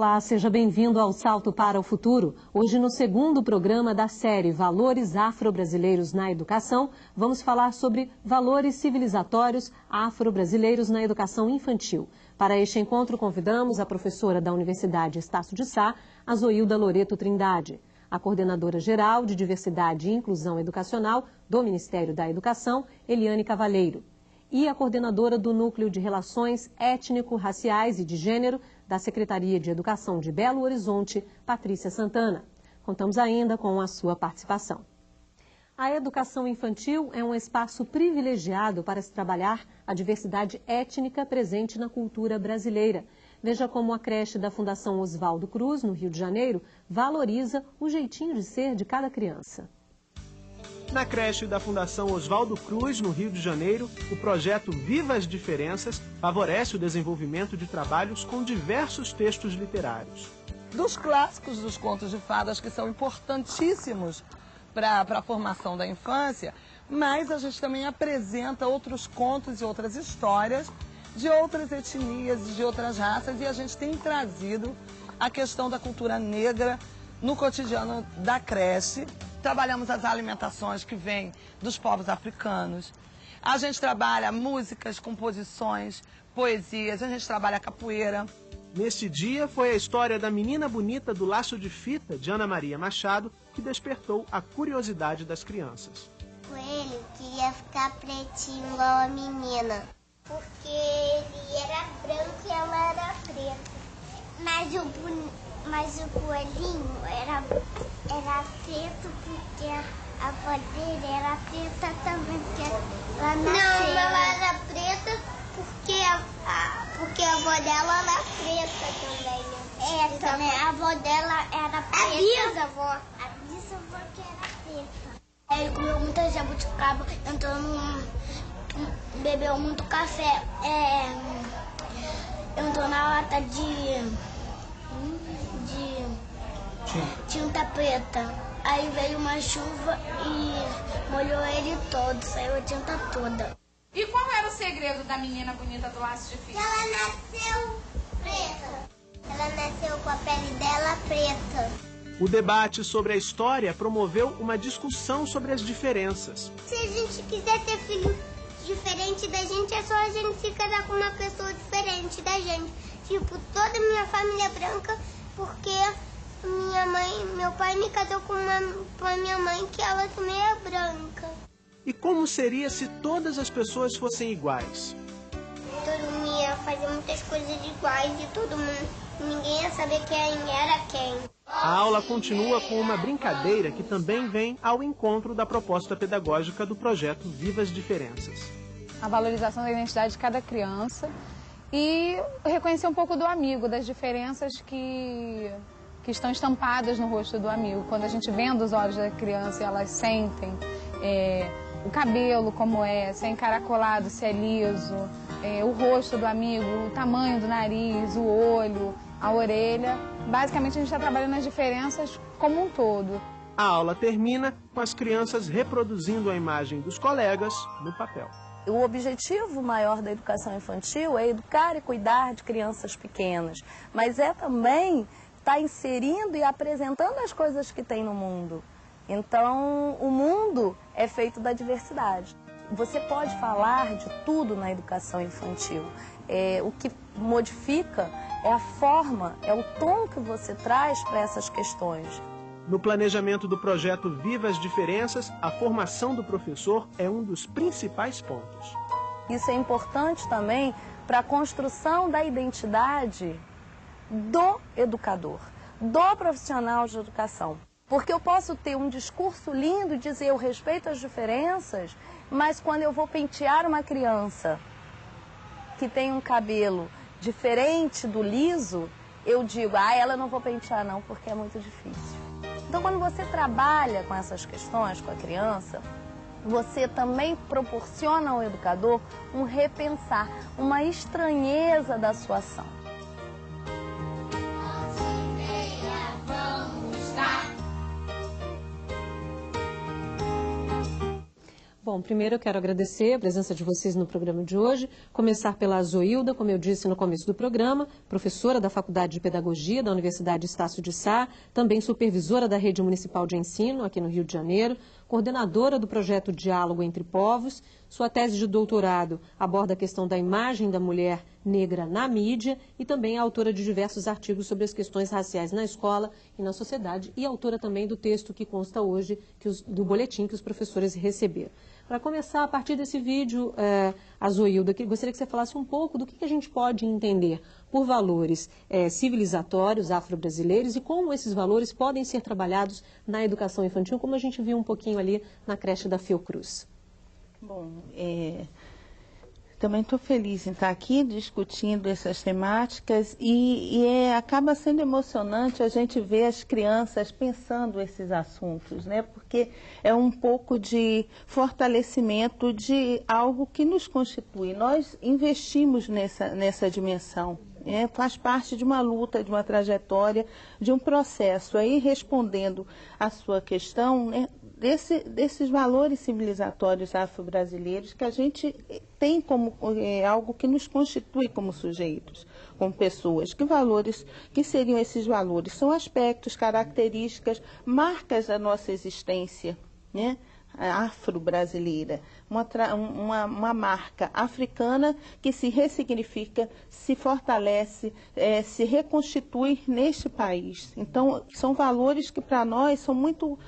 Olá, seja bem-vindo ao Salto para o Futuro. Hoje, no segundo programa da série Valores Afro-Brasileiros na Educação, vamos falar sobre valores civilizatórios afro-brasileiros na educação infantil. Para este encontro, convidamos a professora da Universidade Estácio de Sá, Azoilda Loreto Trindade, a coordenadora geral de Diversidade e Inclusão Educacional do Ministério da Educação, Eliane Cavalheiro, e a coordenadora do Núcleo de Relações Étnico-Raciais e de Gênero da Secretaria de Educação de Belo Horizonte, Patrícia Santana. Contamos ainda com a sua participação. A educação infantil é um espaço privilegiado para se trabalhar a diversidade étnica presente na cultura brasileira. Veja como a creche da Fundação Oswaldo Cruz, no Rio de Janeiro, valoriza o jeitinho de ser de cada criança. Na creche da Fundação Oswaldo Cruz, no Rio de Janeiro, o projeto Viva as Diferenças favorece o desenvolvimento de trabalhos com diversos textos literários. Dos clássicos dos contos de fadas, que são importantíssimos para a formação da infância, mas a gente também apresenta outros contos e outras histórias de outras etnias, de outras raças, e a gente tem trazido a questão da cultura negra no cotidiano da creche. Trabalhamos as alimentações que vêm dos povos africanos. A gente trabalha músicas, composições, poesias, a gente trabalha capoeira. Neste dia foi a história da Menina Bonita do Laço de Fita, de Ana Maria Machado, que despertou a curiosidade das crianças. O coelho queria ficar pretinho igual a menina, porque ele era branco e ela era preta. Mas o coelhinho era preto porque a avó dele era preta também, porque ela nasceu. Não, ela era preta porque a avó dela era preta também. É, também a avó dela era preta. A bisavó que era preta. Ele comeu muita jabuticaba, bebeu muito café, entrou na lata de tinta preta. Aí veio uma chuva e molhou ele todo, saiu a tinta toda. E qual era o segredo da menina bonita do laço de fita? Ela nasceu preta. Ela nasceu com a pele dela preta. O debate sobre a história promoveu uma discussão sobre as diferenças. Se a gente quiser ter filho diferente da gente, é só a gente se casar com uma pessoa diferente da gente. Tipo, toda a minha família é branca, porque meu pai me casou com a minha mãe, que ela também é branca. E como seria se todas as pessoas fossem iguais? Todo mundo ia fazer muitas coisas iguais e ninguém ia saber quem era quem. A aula continua com uma brincadeira que também vem ao encontro da proposta pedagógica do projeto Viva as Diferenças. A valorização da identidade de cada criança e reconhecer um pouco do amigo, das diferenças que estão estampadas no rosto do amigo. Quando a gente vendo os olhos da criança, elas sentem o cabelo como é, se é encaracolado, se é liso, o rosto do amigo, o tamanho do nariz, o olho, a orelha. Basicamente, a gente está trabalhando as diferenças como um todo. A aula termina com as crianças reproduzindo a imagem dos colegas no papel. O objetivo maior da educação infantil é educar e cuidar de crianças pequenas, mas é também estar inserindo e apresentando as coisas que tem no mundo. Então, o mundo é feito da diversidade. Você pode falar de tudo na educação infantil. O que modifica é a forma, é o tom que você traz para essas questões. No planejamento do projeto Viva as Diferenças, a formação do professor é um dos principais pontos. Isso é importante também para a construção da identidade do educador, do profissional de educação. Porque eu posso ter um discurso lindo e dizer eu respeito as diferenças, mas quando eu vou pentear uma criança que tem um cabelo diferente do liso, eu digo, ela não vou pentear não, porque é muito difícil. Então, quando você trabalha com essas questões com a criança, você também proporciona ao educador um repensar, uma estranheza da sua ação. Bom, primeiro eu quero agradecer a presença de vocês no programa de hoje, começar pela Zoilda, como eu disse no começo do programa, professora da Faculdade de Pedagogia da Universidade Estácio de Sá, também supervisora da Rede Municipal de Ensino aqui no Rio de Janeiro, coordenadora do projeto Diálogo entre Povos. Sua tese de doutorado aborda a questão da imagem da mulher negra na mídia e também é autora de diversos artigos sobre as questões raciais na escola e na sociedade e autora também do texto que consta hoje do boletim que os professores receberam. Para começar, a partir desse vídeo, a Zoilda, gostaria que você falasse um pouco do que a gente pode entender por valores civilizatórios afro-brasileiros e como esses valores podem ser trabalhados na educação infantil, como a gente viu um pouquinho ali na creche da Fiocruz. Bom, também estou feliz em estar aqui discutindo essas temáticas e acaba sendo emocionante a gente ver as crianças pensando esses assuntos, né? Porque é um pouco de fortalecimento de algo que nos constitui. Nós investimos nessa dimensão. Faz parte de uma luta, de uma trajetória, de um processo. Aí, respondendo à sua questão, né, desses valores civilizatórios afro-brasileiros que a gente tem como algo que nos constitui como sujeitos, como pessoas. Que valores, que seriam esses valores? São aspectos, características, marcas da nossa existência, né? Afro-brasileira, uma marca africana que se ressignifica, se fortalece, se reconstitui neste país. Então, são valores que para nós são muito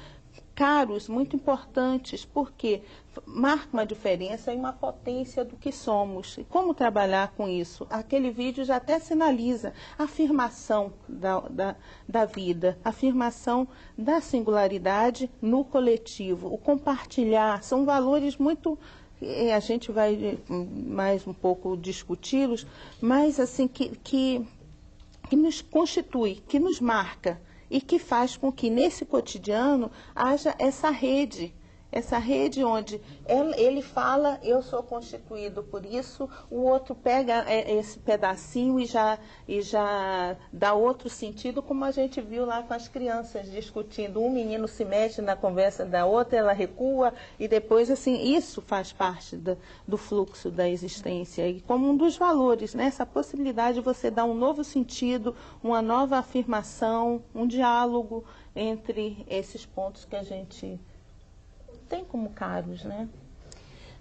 caros, muito importantes, porque marca uma diferença e uma potência do que somos. E como trabalhar com isso? Aquele vídeo já até sinaliza a afirmação da vida, a afirmação da singularidade no coletivo, o compartilhar, são valores muito... A gente vai mais um pouco discuti-los, mas assim, que nos constitui, que nos marca, e que faz com que nesse cotidiano haja essa rede onde ele fala, eu sou constituído por isso, o outro pega esse pedacinho e já dá outro sentido, como a gente viu lá com as crianças discutindo. Um menino se mete na conversa da outra, ela recua, e depois, assim, isso faz parte do fluxo da existência. E como um dos valores, né, essa possibilidade de você dar um novo sentido, uma nova afirmação, um diálogo entre esses pontos que a gente tem como caros, né?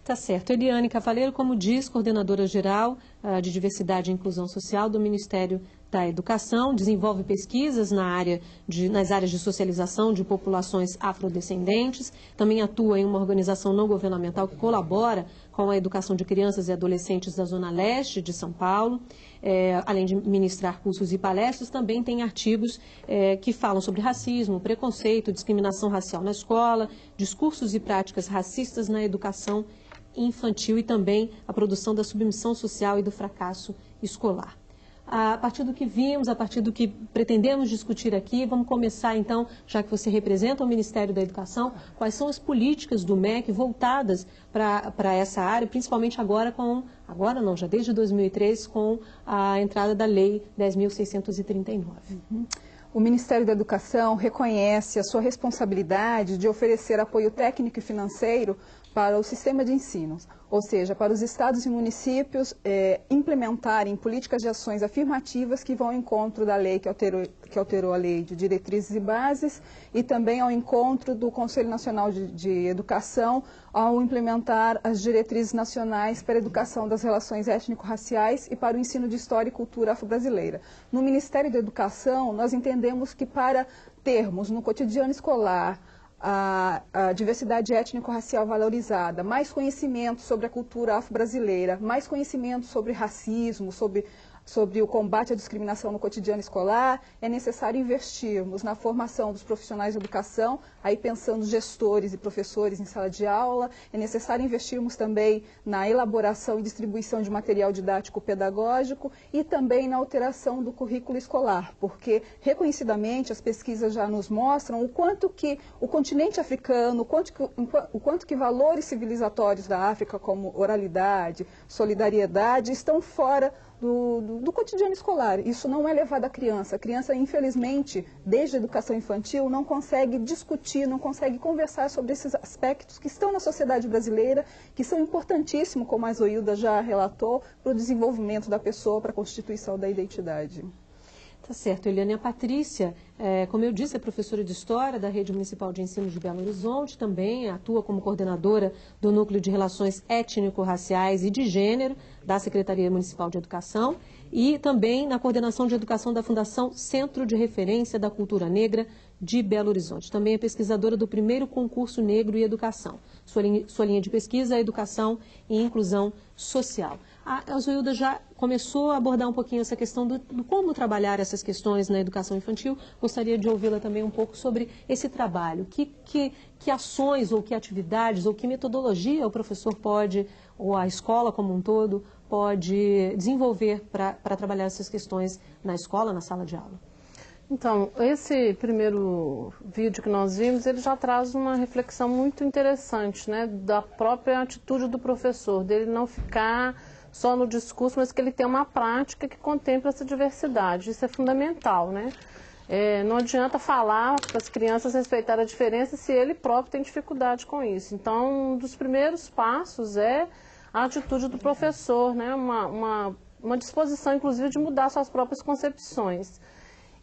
Tá certo. Eliane Cavaleiro, como diz, coordenadora geral de Diversidade e Inclusão Social do Ministério da Educação, desenvolve pesquisas nas áreas de socialização de populações afrodescendentes, também atua em uma organização não governamental que colabora com a educação de crianças e adolescentes da Zona Leste de São Paulo. Além de ministrar cursos e palestras, também tem artigos que falam sobre racismo, preconceito, discriminação racial na escola, discursos e práticas racistas na educação infantil e também a produção da submissão social e do fracasso escolar. A partir do que vimos, a partir do que pretendemos discutir aqui, vamos começar então, já que você representa o Ministério da Educação, quais são as políticas do MEC voltadas para essa área, principalmente já desde 2003, com a entrada da Lei 10.639. O Ministério da Educação reconhece a sua responsabilidade de oferecer apoio técnico e financeiro para o sistema de ensino, ou seja, para os estados e municípios implementarem políticas de ações afirmativas que vão ao encontro da lei que alterou a Lei de Diretrizes e Bases e também ao encontro do Conselho Nacional de Educação ao implementar as diretrizes nacionais para a educação das relações étnico-raciais e para o ensino de história e cultura afro-brasileira. No Ministério da Educação, nós entendemos que para termos no cotidiano escolar a diversidade étnico-racial valorizada, mais conhecimento sobre a cultura afro-brasileira, mais conhecimento sobre racismo, sobre o combate à discriminação no cotidiano escolar, é necessário investirmos na formação dos profissionais de educação, aí pensando gestores e professores em sala de aula, é necessário investirmos também na elaboração e distribuição de material didático pedagógico e também na alteração do currículo escolar, porque reconhecidamente as pesquisas já nos mostram o quanto que o continente africano, o quanto que valores civilizatórios da África como oralidade, solidariedade, estão fora do cotidiano escolar. Isso não é levado à criança. A criança, infelizmente, desde a educação infantil, não consegue discutir, não consegue conversar sobre esses aspectos que estão na sociedade brasileira, que são importantíssimos, como a Zoilda já relatou, para o desenvolvimento da pessoa, para a constituição da identidade. Tá certo, Eliane. A Patrícia, como eu disse, é professora de História da Rede Municipal de Ensino de Belo Horizonte, também atua como coordenadora do Núcleo de Relações Étnico-Raciais e de Gênero da Secretaria Municipal de Educação e também na coordenação de educação da Fundação Centro de Referência da Cultura Negra de Belo Horizonte. Também é pesquisadora do primeiro concurso Negro e Educação. Sua linha de pesquisa é Educação e Inclusão Social. A Zoilda já começou a abordar um pouquinho essa questão do como trabalhar essas questões na educação infantil. Gostaria de ouvi-la também um pouco sobre esse trabalho. Que ações ou que atividades ou que metodologia o professor pode, ou a escola como um todo, pode desenvolver para trabalhar essas questões na escola, na sala de aula? Então, esse primeiro vídeo que nós vimos, ele já traz uma reflexão muito interessante, né, da própria atitude do professor, dele não ficar só no discurso, mas que ele tem uma prática que contempla essa diversidade. Isso é fundamental, né? Não adianta falar para as crianças respeitar a diferença se ele próprio tem dificuldade com isso. Então, um dos primeiros passos é a atitude do professor, né? Uma disposição, inclusive, de mudar suas próprias concepções.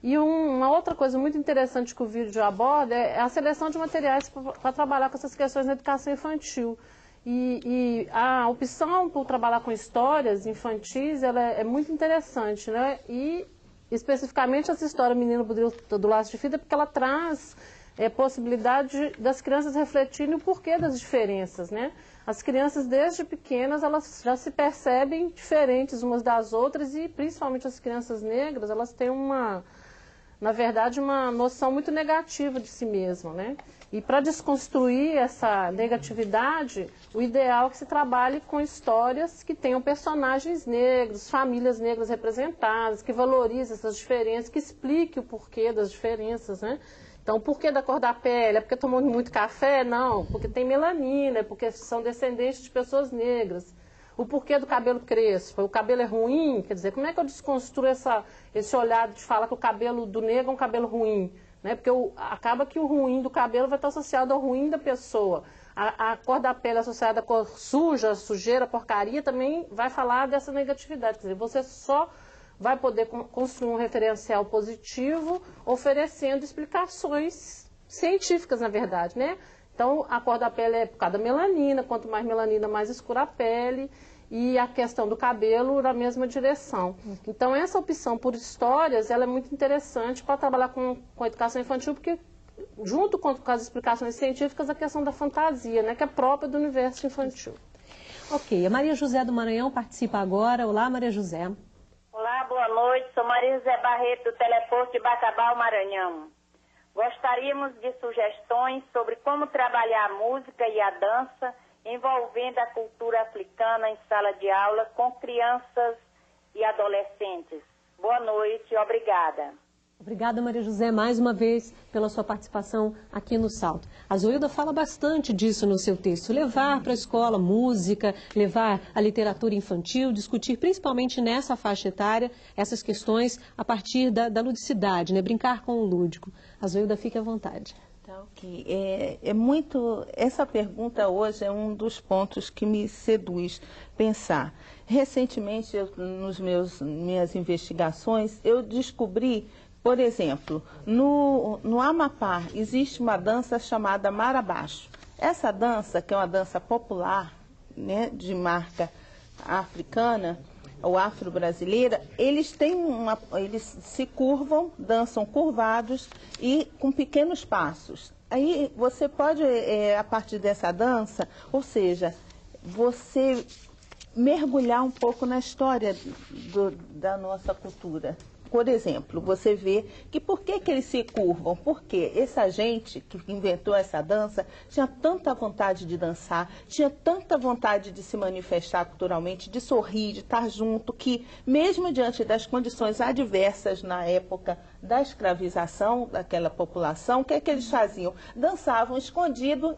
E uma outra coisa muito interessante que o vídeo aborda é a seleção de materiais para trabalhar com essas questões na educação infantil. E a opção por trabalhar com histórias infantis, ela é muito interessante, né? E especificamente essa história Menino do Laço de Fita, porque ela traz possibilidade das crianças refletirem o porquê das diferenças, né? As crianças desde pequenas, elas já se percebem diferentes umas das outras e principalmente as crianças negras, elas têm na verdade, uma noção muito negativa de si mesma, né? E para desconstruir essa negatividade, o ideal é que se trabalhe com histórias que tenham personagens negros, famílias negras representadas, que valorizem essas diferenças, que explique o porquê das diferenças, né? Então, o porquê da cor da pele? É porque tomou muito café? Não, porque tem melanina, é porque são descendentes de pessoas negras. O porquê do cabelo crespo? O cabelo é ruim? Quer dizer, como é que eu desconstruo esse olhar de falar que o cabelo do negro é um cabelo ruim? Né? Porque acaba que o ruim do cabelo vai estar associado ao ruim da pessoa. A cor da pele associada à cor suja, sujeira, porcaria, também vai falar dessa negatividade. Quer dizer, você só vai poder construir um referencial positivo oferecendo explicações científicas, na verdade, né? Então, a cor da pele é por causa da melanina, quanto mais melanina, mais escura a pele, e a questão do cabelo na mesma direção. Então, essa opção por histórias, ela é muito interessante para trabalhar com a educação infantil, porque, junto com as explicações científicas, a questão da fantasia, né, que é própria do universo infantil. Ok, a Maria José do Maranhão participa agora. Olá, Maria José. Olá, boa noite. Sou Maria José Barreto, do Teleporto de Bacabal, Maranhão. Gostaríamos de sugestões sobre como trabalhar a música e a dança envolvendo a cultura africana em sala de aula com crianças e adolescentes. Boa noite, obrigada. Obrigada, Maria José, mais uma vez pela sua participação aqui no Salto. A Zoilda fala bastante disso no seu texto, levar para a escola música, levar a literatura infantil, discutir principalmente nessa faixa etária essas questões a partir da ludicidade, né? Brincar com o lúdico. A Zoilda, fique à vontade. Tá, ok. Essa pergunta hoje é um dos pontos que me seduz pensar. Recentemente, nas minhas investigações, eu descobri, por exemplo, no Amapá existe uma dança chamada Marabaixo. Essa dança, que é uma dança popular, né, de marca africana ou afro-brasileira, eles se curvam, dançam curvados e com pequenos passos. Aí você pode, a partir dessa dança, ou seja, você mergulhar um pouco na história da nossa cultura, Por exemplo, você vê que por que eles se curvam? Porque essa gente que inventou essa dança tinha tanta vontade de dançar, tinha tanta vontade de se manifestar culturalmente, de sorrir, de estar junto, que mesmo diante das condições adversas na época da escravização daquela população, o que é que eles faziam? Dançavam escondido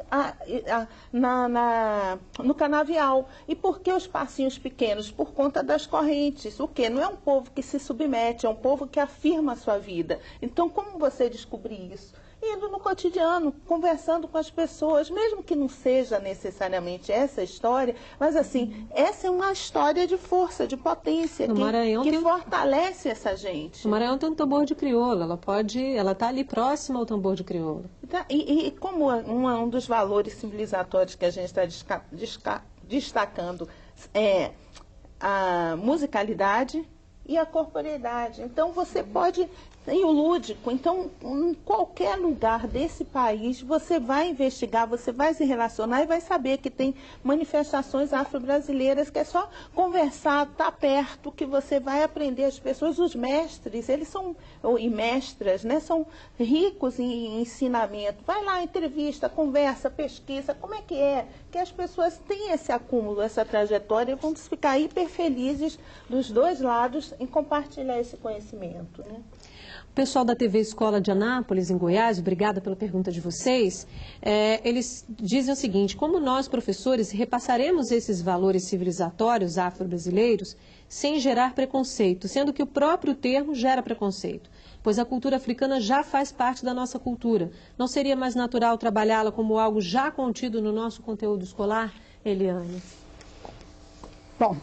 no canavial. E por que os passinhos pequenos? Por conta das correntes. O quê? Não é um povo que se submete, é um povo que afirma a sua vida. Então, como você descobrir isso? Indo no cotidiano, conversando com as pessoas, mesmo que não seja necessariamente essa história, mas assim, essa é uma história de força, de potência, que fortalece essa gente. No Maranhão tem um tambor de crioula, ela está ali próxima ao tambor de crioula. E como um dos valores civilizatórios que a gente está destacando é a musicalidade e a corporeidade. Então você pode, e o lúdico, então em qualquer lugar desse país você vai investigar, você vai se relacionar e vai saber que tem manifestações afro-brasileiras, que é só conversar, estar perto, que você vai aprender. As pessoas, os mestres, eles são, e mestras, né, são ricos em ensinamento. Vai lá, entrevista, conversa, pesquisa, como é que as pessoas têm esse acúmulo, essa trajetória, e vamos ficar hiper felizes dos dois lados em compartilhar esse conhecimento, né? O pessoal da TV Escola de Anápolis, em Goiás, obrigada pela pergunta de vocês, eles dizem o seguinte: como nós, professores, repassaremos esses valores civilizatórios afro-brasileiros sem gerar preconceito, sendo que o próprio termo gera preconceito, pois a cultura africana já faz parte da nossa cultura. Não seria mais natural trabalhá-la como algo já contido no nosso conteúdo escolar, Eliane? Bom,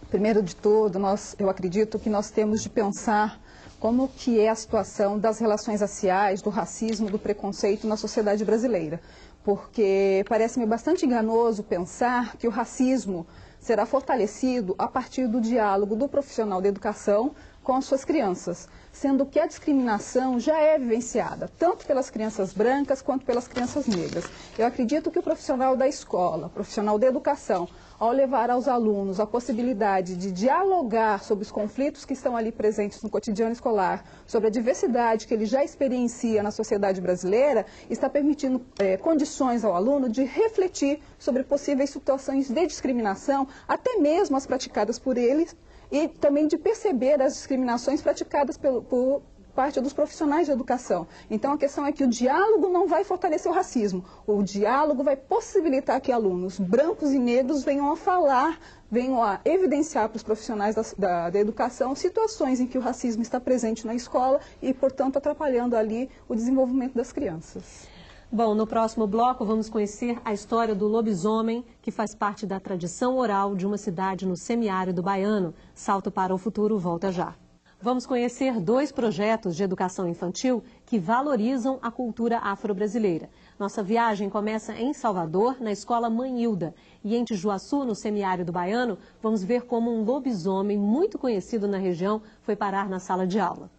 primeiro de tudo, eu acredito que nós temos de pensar como que é a situação das relações raciais, do racismo, do preconceito na sociedade brasileira. Porque parece-me bastante enganoso pensar que o racismo será fortalecido a partir do diálogo do profissional da educação com as suas crianças, sendo que a discriminação já é vivenciada, tanto pelas crianças brancas quanto pelas crianças negras. Eu acredito que o profissional da escola, o profissional da educação, ao levar aos alunos a possibilidade de dialogar sobre os conflitos que estão ali presentes no cotidiano escolar, sobre a diversidade que ele já experiencia na sociedade brasileira, está permitindo condições ao aluno de refletir sobre possíveis situações de discriminação, até mesmo as praticadas por eles, e também de perceber as discriminações praticadas por parte dos profissionais de educação. Então a questão é que o diálogo não vai fortalecer o racismo, o diálogo vai possibilitar que alunos brancos e negros venham a falar, venham a evidenciar para os profissionais da educação situações em que o racismo está presente na escola e, portanto, atrapalhando ali o desenvolvimento das crianças. Bom, no próximo bloco vamos conhecer a história do lobisomem, que faz parte da tradição oral de uma cidade no semiárido baiano. Salto para o futuro, volta já. Vamos conhecer 2 projetos de educação infantil que valorizam a cultura afro-brasileira. Nossa viagem começa em Salvador, na escola Mãe Hilda. E em Tijuaçu, no semiárido baiano, vamos ver como um lobisomem muito conhecido na região foi parar na sala de aula.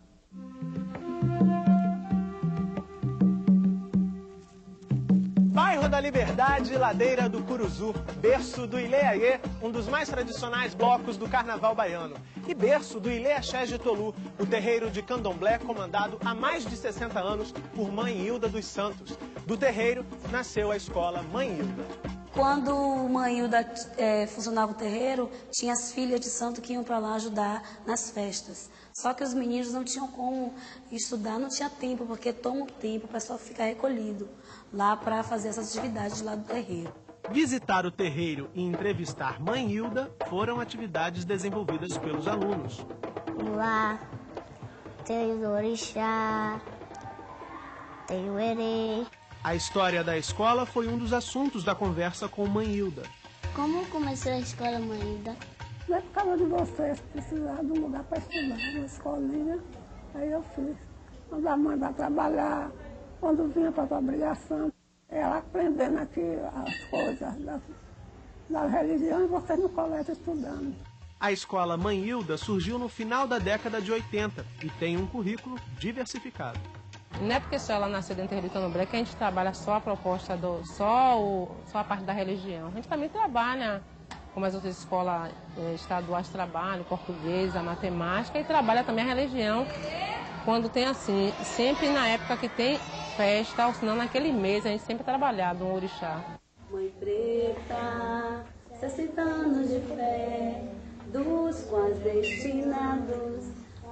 Bairro da Liberdade, Ladeira do Curuzu, berço do Ilê-Aie, um dos mais tradicionais blocos do carnaval baiano. E berço do Ilê-Axé de Tolu, o terreiro de candomblé comandado há mais de 60 anos por Mãe Hilda dos Santos. Do terreiro nasceu a escola Mãe Hilda. Quando Mãe Hilda funcionava o terreiro, tinha as filhas de santo que iam para lá ajudar nas festas. Só que os meninos não tinham como estudar, não tinha tempo, porque toma um tempo para só ficar recolhido lá para fazer essas atividades lá do terreiro. Visitar o terreiro e entrevistar Mãe Hilda foram atividades desenvolvidas pelos alunos. Lá tem o orixá, tem o erê. A história da escola foi um dos assuntos da conversa com Mãe Hilda. Como começou a escola Mãe Hilda? Não é por causa de vocês precisar de um lugar para estudar, uma escolinha. Aí eu fiz. Quando a mãe vai trabalhar, quando vinha para a obrigação, ela aprendendo aqui as coisas da religião e vocês no colégio estudando. A escola Mãe Hilda surgiu no final da década de 80 e tem um currículo diversificado. Não é porque só ela nasceu dentro do candomblé que a gente trabalha só a proposta, só a parte da religião. A gente também trabalha como as outras escolas estaduais trabalham, português, a matemática, e trabalha também a religião, quando tem assim, sempre na época que tem festa, ou senão naquele mês, a gente sempre trabalhava um orixá. Mãe preta, 60 anos de fé, dos quais destinados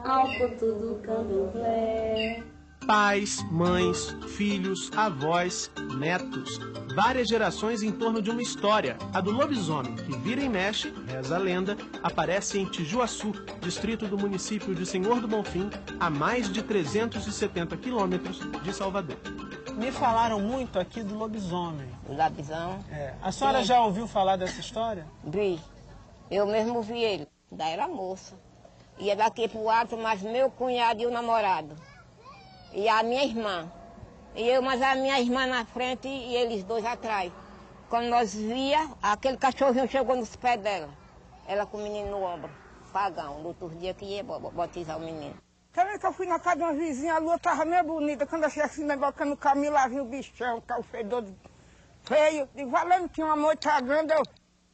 ao culto do candomblé. Pais, mães, filhos, avós, netos, várias gerações em torno de uma história, a do lobisomem, que vira e mexe, reza a lenda, aparece em Tijuaçu, distrito do município de Senhor do Bonfim, a mais de 370 quilômetros de Salvador. Me falaram muito aqui do lobisomem. O lobisomem? A senhora já ouviu falar dessa história? Vi. Eu mesmo vi ele. Daí era moça. Ia daqui pro alto, mas meu cunhado e o namorado. E a minha irmã. E eu, mas a minha irmã na frente e eles dois atrás. Quando nós via, aquele cachorrinho chegou nos pés dela. Ela com o menino no ombro. Pagão, no outro dia que ia batizar o menino. Também que eu fui na casa de uma vizinha, a lua estava meio bonita. Quando eu achei assim, negócio no caminho, lá vi o bichão, que é o fedor feio. Digo, valendo, tinha uma moita grande, eu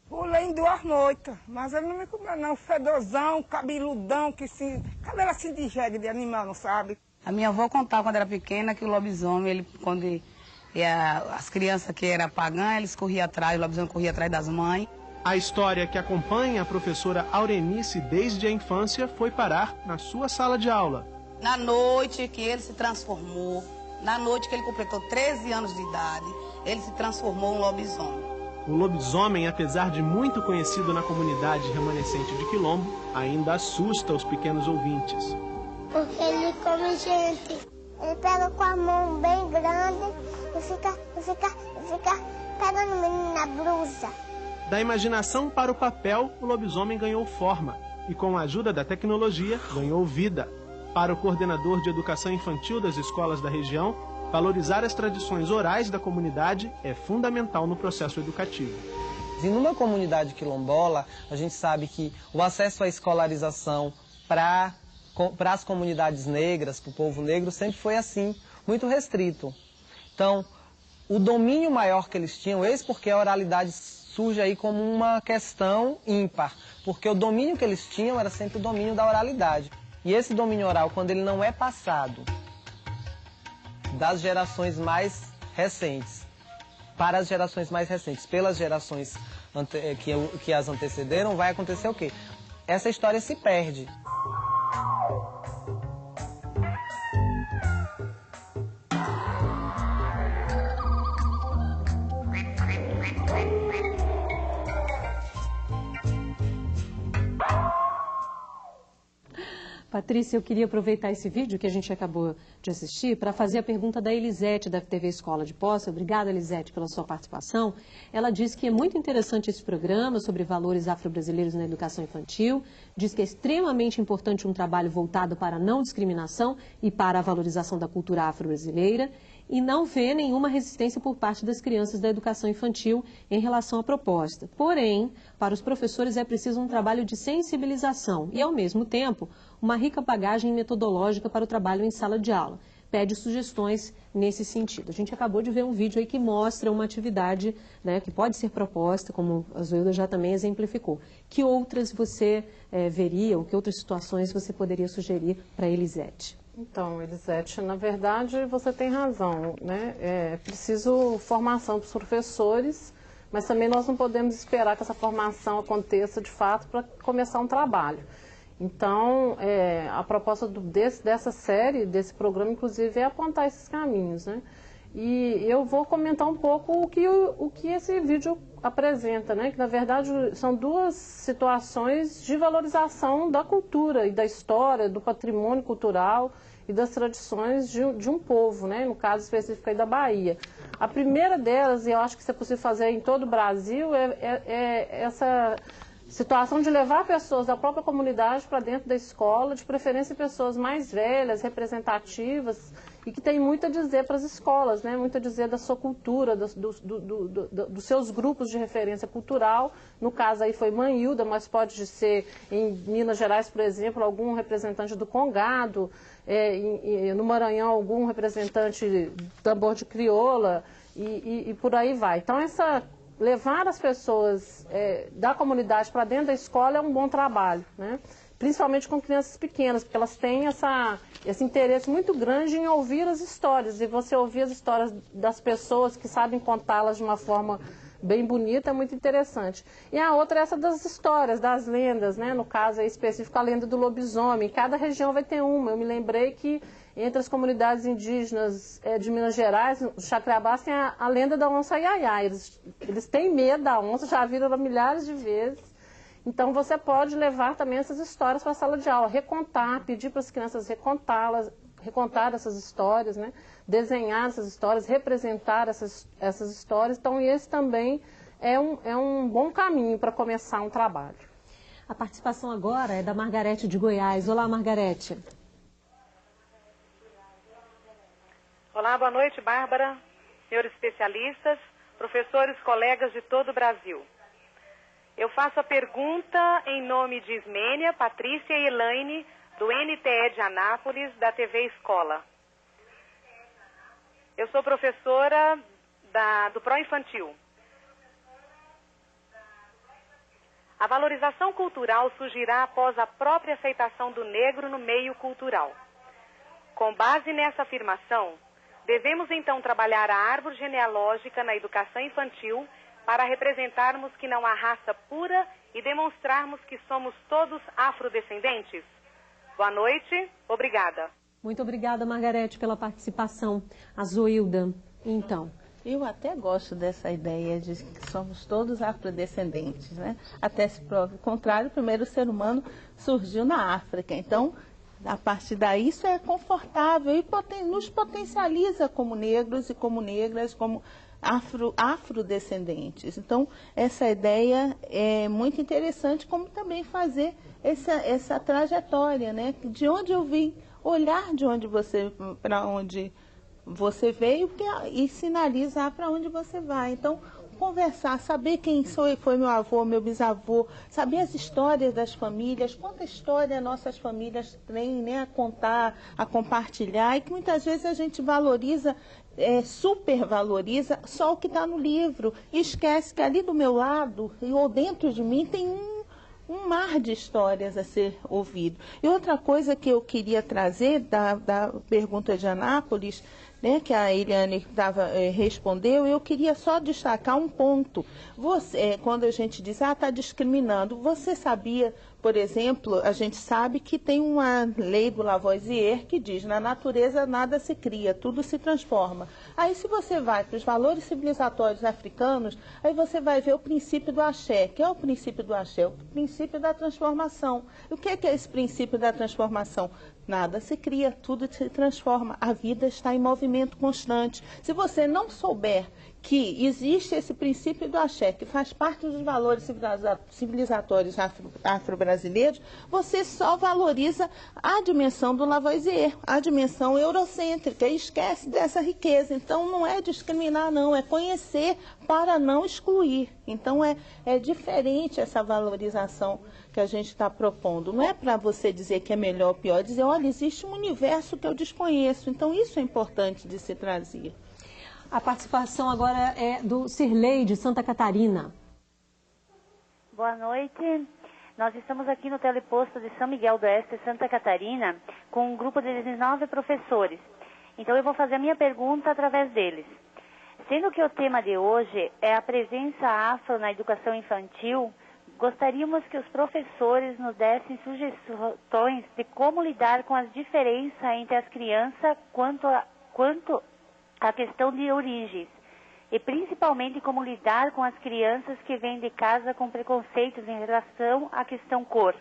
pulei em 2 moitas. Mas ele não me comeu não, fedorzão, cabeludão, que se... cabelo assim de jegue de animal, não sabe? A minha avó contava quando era pequena que o lobisomem, as crianças que eram pagãs, eles corriam atrás, o lobisomem corria atrás das mães. A história que acompanha a professora Aurenice desde a infância foi parar na sua sala de aula. Na noite que ele se transformou, na noite que ele completou 13 anos de idade, ele se transformou em lobisomem. O lobisomem, apesar de muito conhecido na comunidade remanescente de Quilombo, ainda assusta os pequenos ouvintes. Porque ele come gente. Ele pega com a mão bem grande e fica pegando o menino na blusa. Da imaginação para o papel, o lobisomem ganhou forma e, com a ajuda da tecnologia, ganhou vida. Para o coordenador de educação infantil das escolas da região, valorizar as tradições orais da comunidade é fundamental no processo educativo. E numa comunidade quilombola, a gente sabe que o acesso à escolarização para as comunidades negras, para o povo negro, sempre foi assim, muito restrito. Então, o domínio maior que eles tinham, eis porque a oralidade surge aí como uma questão ímpar, porque o domínio que eles tinham era sempre o domínio da oralidade. E esse domínio oral, quando ele não é passado das gerações mais recentes para as gerações mais recentes, pelas gerações que as antecederam, vai acontecer o quê? Essa história se perde. Patrícia, eu queria aproveitar esse vídeo que a gente acabou de assistir para fazer a pergunta da Elisete, da TV Escola de Poça. Obrigada, Elisete, pela sua participação. Ela diz que é muito interessante esse programa sobre valores afro-brasileiros na educação infantil, diz que é extremamente importante um trabalho voltado para a não discriminação e para a valorização da cultura afro-brasileira, e não vê nenhuma resistência por parte das crianças da educação infantil em relação à proposta. Porém, para os professores é preciso um trabalho de sensibilização e, ao mesmo tempo, uma rica bagagem metodológica para o trabalho em sala de aula. Pede sugestões nesse sentido. A gente acabou de ver um vídeo aí que mostra uma atividade, né, que pode ser proposta, como a Zoilda já também exemplificou. Que outras você veria, ou que outras situações você poderia sugerir para a Elisete? Então, Elisete, na verdade você tem razão, né? É preciso formação para os professores, mas também nós não podemos esperar que essa formação aconteça de fato para começar um trabalho. Então, a proposta dessa série, desse programa, inclusive, é apontar esses caminhos, né? E eu vou comentar um pouco o que esse vídeo apresenta, né? Que, na verdade, são 2 situações de valorização da cultura e da história, do patrimônio cultural e das tradições de um povo, né? No caso específico aí da Bahia. A primeira delas, e eu acho que isso é possível fazer em todo o Brasil, é essa situação de levar pessoas da própria comunidade para dentro da escola, de preferência pessoas mais velhas, representativas, e que tem muito a dizer para as escolas, né? Muito a dizer da sua cultura, dos seus grupos de referência cultural. No caso aí foi Manhilda, mas pode ser em Minas Gerais, por exemplo, algum representante do Congado, no Maranhão algum representante do tambor de crioula, e por aí vai. Então essa levar as pessoas da comunidade para dentro da escola é um bom trabalho, né? Principalmente com crianças pequenas, porque elas têm esse interesse muito grande em ouvir as histórias, e você ouvir as histórias das pessoas que sabem contá-las de uma forma bem bonita, é muito interessante. E a outra é essa das histórias, das lendas, né? No caso aí específico, a lenda do lobisomem. Cada região vai ter uma. Eu me lembrei que entre as comunidades indígenas de Minas Gerais, os Chacreabás, tem a lenda da onça Iaiá. Eles têm medo da onça, já viram ela milhares de vezes. Então você pode levar também essas histórias para a sala de aula, recontar, pedir para as crianças recontar essas histórias, né? Desenhar essas histórias, representar essas histórias. Então esse também é um bom caminho para começar um trabalho. A participação agora é da Margarete de Goiás. Olá, Margarete. Olá, boa noite, Bárbara, senhores especialistas, professores, colegas de todo o Brasil. Eu faço a pergunta em nome de Ismênia, Patrícia e Elaine, do NTE de Anápolis, da TV Escola. Eu sou professora do Pró-Infantil. A valorização cultural surgirá após a própria aceitação do negro no meio cultural. Com base nessa afirmação, devemos então trabalhar a árvore genealógica na educação infantil para representarmos que não há raça pura e demonstrarmos que somos todos afrodescendentes? Boa noite, obrigada. Muito obrigada, Margarete, pela participação. A Zoilda, então. Eu até gosto dessa ideia de que somos todos afrodescendentes, né? Até se prove o contrário, o primeiro ser humano surgiu na África. Então, a partir daí, isso é confortável e nos potencializa como negros e como negras, como afrodescendentes. Então, essa ideia é muito interessante, como também fazer essa trajetória, né? De onde eu vim, olhar de onde para onde você veio e sinalizar para onde você vai. Então, conversar, saber quem foi meu avô, meu bisavô, saber as histórias das famílias, quanta história nossas famílias têm, né, a contar, a compartilhar, e que muitas vezes a gente valoriza, supervaloriza só o que está no livro, e esquece que ali do meu lado ou dentro de mim tem um mar de histórias a ser ouvido. E outra coisa que eu queria trazer da pergunta de Anápolis, né, que a Eliane respondeu, eu queria só destacar um ponto. Quando a gente diz, está discriminando, você sabia, por exemplo, a gente sabe que tem uma lei do Lavoisier que diz, na natureza nada se cria, tudo se transforma. Aí se você vai para os valores civilizatórios africanos, aí você vai ver o princípio do axé. Que é o princípio do axé? O princípio da transformação. E o que é esse princípio da transformação? Nada se cria, tudo se transforma. A vida está em movimento constante. Se você não souber que existe esse princípio do axé, que faz parte dos valores civilizatórios afro-brasileiros, você só valoriza a dimensão do Lavoisier, a dimensão eurocêntrica, e esquece dessa riqueza. Então, não é discriminar, não, é conhecer para não excluir. Então, é diferente essa valorização que a gente está propondo. Não é para você dizer que é melhor ou pior, é dizer, olha, existe um universo que eu desconheço. Então, isso é importante de se trazer. A participação agora é do Cirlei, de Santa Catarina. Boa noite. Nós estamos aqui no teleposto de São Miguel do Oeste, Santa Catarina, com um grupo de 19 professores. Então eu vou fazer a minha pergunta através deles. Sendo que o tema de hoje é a presença afro na educação infantil, gostaríamos que os professores nos dessem sugestões de como lidar com as diferenças entre as crianças quanto a questão de origens, e principalmente como lidar com as crianças que vêm de casa com preconceitos em relação à questão cor,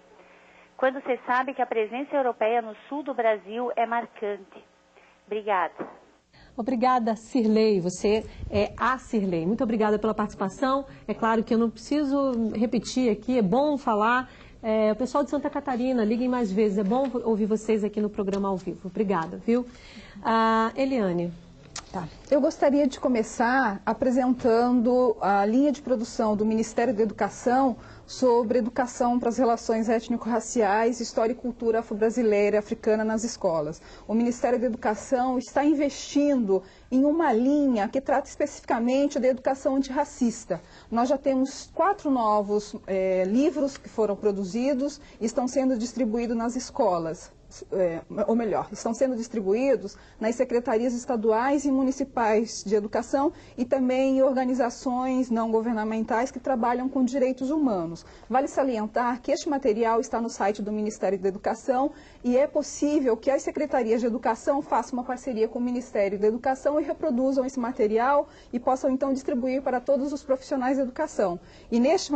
quando se sabe que a presença europeia no sul do Brasil é marcante. Obrigada. Obrigada, Cirlei. Você é a Cirlei. Muito obrigada pela participação. É claro que eu não preciso repetir aqui, é bom falar. O pessoal de Santa Catarina, liguem mais vezes. É bom ouvir vocês aqui no programa ao vivo. Obrigada, viu? Eliane. Tá. Eu gostaria de começar apresentando a linha de produção do Ministério da Educação sobre educação para as relações étnico-raciais, história e cultura afro-brasileira e africana nas escolas. O Ministério da Educação está investindo em uma linha que trata especificamente da educação antirracista. Nós já temos 4 novos livros que foram produzidos e estão sendo distribuídos nas escolas. Ou melhor, estão sendo distribuídos nas secretarias estaduais e municipais de educação e também em organizações não governamentais que trabalham com direitos humanos. Vale salientar que este material está no site do Ministério da Educação e é possível que as secretarias de educação façam uma parceria com o Ministério da Educação e reproduzam esse material e possam então distribuir para todos os profissionais de educação. E nestes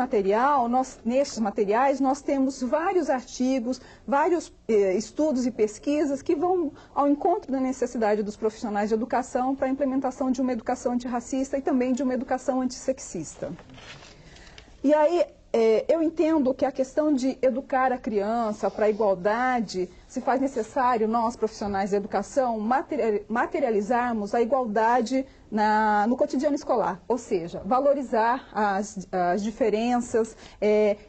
materiais nós temos vários artigos, vários estudos e pesquisas que vão ao encontro da necessidade dos profissionais de educação para a implementação de uma educação antirracista e também de uma educação antissexista. E aí, eu entendo que a questão de educar a criança para a igualdade se faz necessário nós, profissionais de educação, materializarmos a igualdade no cotidiano escolar, ou seja, valorizar as diferenças,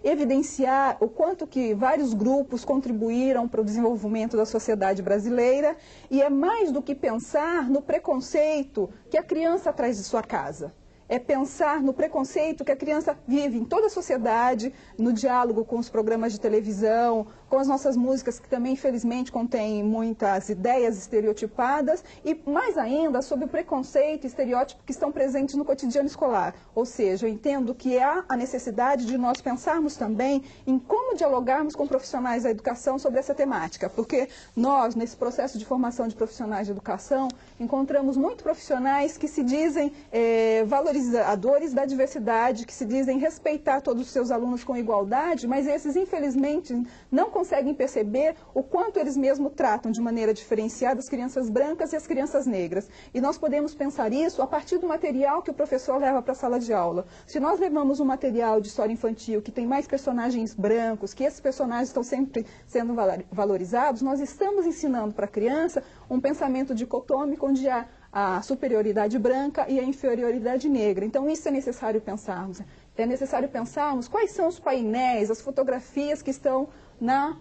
evidenciar o quanto que vários grupos contribuíram para o desenvolvimento da sociedade brasileira e é mais do que pensar no preconceito que a criança traz de sua casa. É pensar no preconceito que a criança vive em toda a sociedade, no diálogo com os programas de televisão, com as nossas músicas que também, infelizmente, contêm muitas ideias estereotipadas e, mais ainda, sobre o preconceito e estereótipo que estão presentes no cotidiano escolar. Ou seja, eu entendo que há a necessidade de nós pensarmos também em como dialogarmos com profissionais da educação sobre essa temática, porque nós, nesse processo de formação de profissionais de educação, encontramos muitos profissionais que se dizem valorizadores da diversidade, que se dizem respeitar todos os seus alunos com igualdade, mas esses, infelizmente, não conseguem perceber o quanto eles mesmos tratam de maneira diferenciada as crianças brancas e as crianças negras. E nós podemos pensar isso a partir do material que o professor leva para a sala de aula. Se nós levamos um material de história infantil que tem mais personagens brancos, que esses personagens estão sempre sendo valorizados, nós estamos ensinando para a criança um pensamento dicotômico onde há a superioridade branca e a inferioridade negra. Então, isso é necessário pensarmos. É necessário pensarmos quais são os painéis, as fotografias que estão não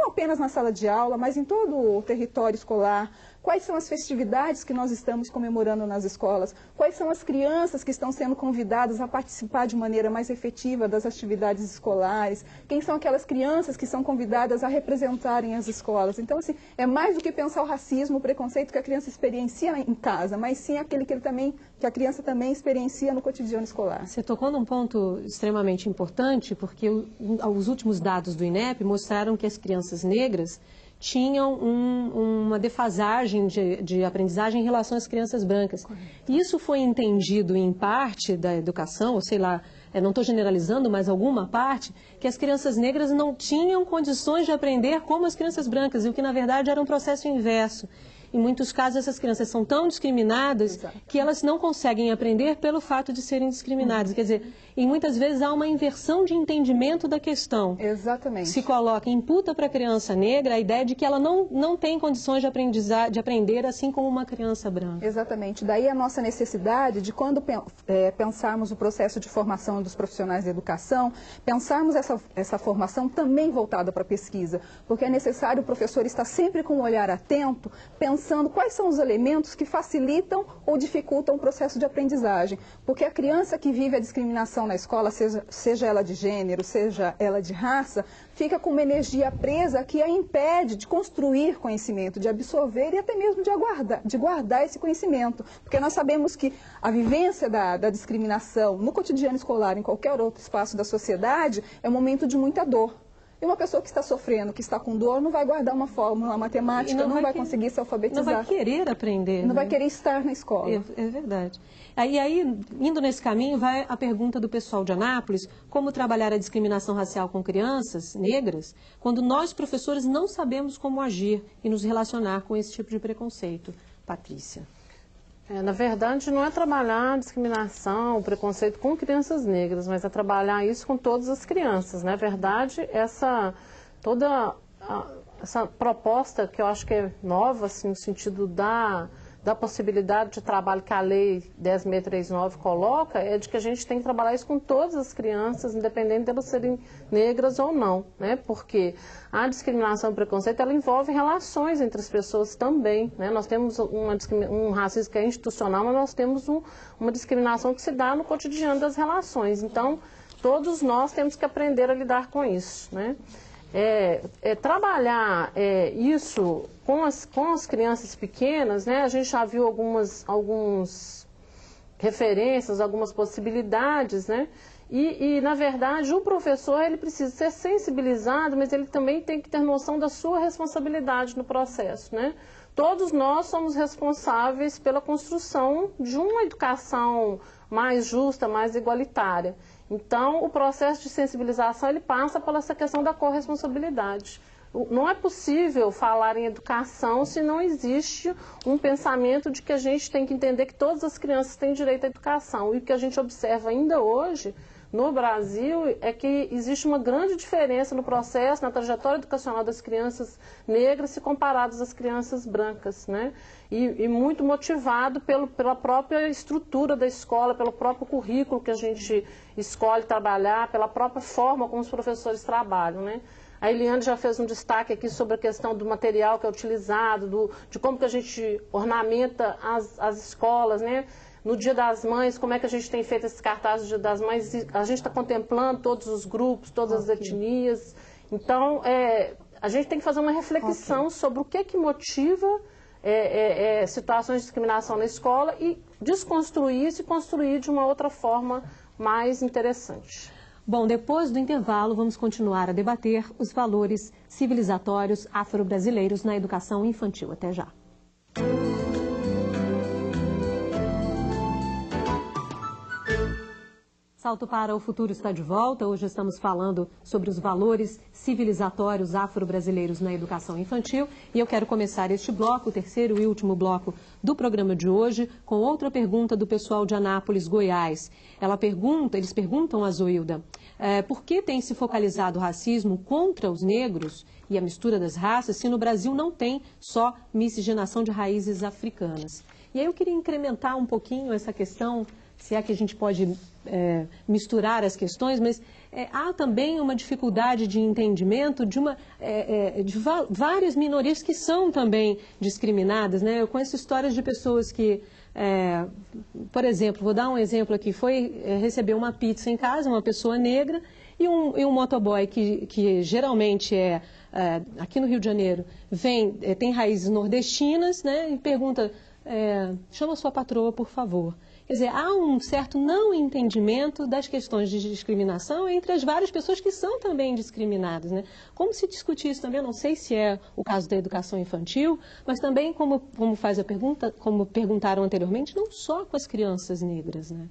apenas na sala de aula, mas em todo o território escolar. Quais são as festividades que nós estamos comemorando nas escolas? Quais são as crianças que estão sendo convidadas a participar de maneira mais efetiva das atividades escolares? Quem são aquelas crianças que são convidadas a representarem as escolas? Então, assim, é mais do que pensar o racismo, o preconceito que a criança experiencia em casa, mas sim aquele que a criança também experiencia no cotidiano escolar. Você tocou num ponto extremamente importante, porque os últimos dados do INEP mostraram que as crianças negras tinham uma defasagem de aprendizagem em relação às crianças brancas. E isso foi entendido em parte da educação, ou sei lá, não estou generalizando, mas alguma parte, que as crianças negras não tinham condições de aprender como as crianças brancas, e o que na verdade era um processo inverso. Em muitos casos, essas crianças são tão discriminadas que elas não conseguem aprender pelo fato de serem discriminadas. Quer dizer, e muitas vezes há uma inversão de entendimento da questão. Exatamente. Se coloca, imputa para a criança negra a ideia de que ela não tem condições de aprender assim como uma criança branca. Exatamente. Daí a nossa necessidade de, quando pensarmos o processo de formação dos profissionais de educação, pensarmos essa formação também voltada para a pesquisa, porque é necessário o professor estar sempre com um olhar atento, pensando quais são os elementos que facilitam ou dificultam o processo de aprendizagem. Porque a criança que vive a discriminação na escola, seja ela de gênero, seja ela de raça, fica com uma energia presa que a impede de construir conhecimento, de absorver e até mesmo de guardar esse conhecimento. Porque nós sabemos que a vivência da discriminação no cotidiano escolar, em qualquer outro espaço da sociedade, é um momento de muita dor. E uma pessoa que está sofrendo, que está com dor, não vai guardar uma fórmula, uma matemática, não vai conseguir se alfabetizar. Não vai querer aprender. Não vai querer estar na escola. É verdade. Aí, indo nesse caminho, vai a pergunta do pessoal de Anápolis, como trabalhar a discriminação racial com crianças negras, quando nós, professores, não sabemos como agir e nos relacionar com esse tipo de preconceito. Patrícia. Na verdade, não é trabalhar a discriminação, o preconceito com crianças negras, mas é trabalhar isso com todas as crianças. Na verdade, toda essa proposta que eu acho que é nova, assim, no sentido da da possibilidade de trabalho que a Lei 10.639 coloca é de que a gente tem que trabalhar isso com todas as crianças, independente de elas serem negras ou não, né? Porque a discriminação e o preconceito, ela envolve relações entre as pessoas também, né? Nós temos um racismo que é institucional, mas nós temos uma discriminação que se dá no cotidiano das relações. Então, todos nós temos que aprender a lidar com isso, né? Trabalhar isso com as crianças pequenas, né? A gente já viu algumas referências, algumas possibilidades, né? E, na verdade, o professor ele precisa ser sensibilizado, mas ele também tem que ter noção da sua responsabilidade no processo, né? Todos nós somos responsáveis pela construção de uma educação mais justa, mais igualitária. Então, o processo de sensibilização ele passa por essa questão da corresponsabilidade. Não é possível falar em educação se não existe um pensamento de que a gente tem que entender que todas as crianças têm direito à educação. E o que a gente observa ainda hoje no Brasil é que existe uma grande diferença no processo, na trajetória educacional das crianças negras se comparadas às crianças brancas, né? E muito motivado pela própria estrutura da escola, pelo próprio currículo que a gente escolhe trabalhar, pela própria forma como os professores trabalham, né? A Eliane já fez um destaque aqui sobre a questão do material que é utilizado, de como que a gente ornamenta as escolas, né? No Dia das Mães, como é que a gente tem feito esses cartazes do Dia das Mães? A gente está contemplando todos os grupos, todas as etnias. Então, a gente tem que fazer uma reflexão sobre o que motiva situações de discriminação na escola e desconstruir isso e construir de uma outra forma mais interessante. Bom, depois do intervalo, vamos continuar a debater os valores civilizatórios afro-brasileiros na educação infantil. Até já. Salto para o Futuro está de volta. Hoje estamos falando sobre os valores civilizatórios afro-brasileiros na educação infantil. E eu quero começar este bloco, o terceiro e último bloco do programa de hoje, com outra pergunta do pessoal de Anápolis, Goiás. Eles perguntam a Zoilda, por que tem se focalizado o racismo contra os negros e a mistura das raças, se no Brasil não tem só miscigenação de raízes africanas? E aí eu queria incrementar um pouquinho essa questão, se é que a gente pode misturar as questões, mas há também uma dificuldade de entendimento de várias minorias que são também discriminadas, né? Eu conheço histórias de pessoas que, por exemplo, vou dar um exemplo aqui, receber uma pizza em casa, uma pessoa negra, e um motoboy que geralmente aqui no Rio de Janeiro, tem raízes nordestinas, né? E pergunta, chama sua patroa, por favor. Quer dizer, há um certo não entendimento das questões de discriminação entre as várias pessoas que são também discriminadas, né? Como se discute isso também, eu não sei se é o caso da educação infantil, mas também, como faz a pergunta, como perguntaram anteriormente, não só com as crianças negras, né?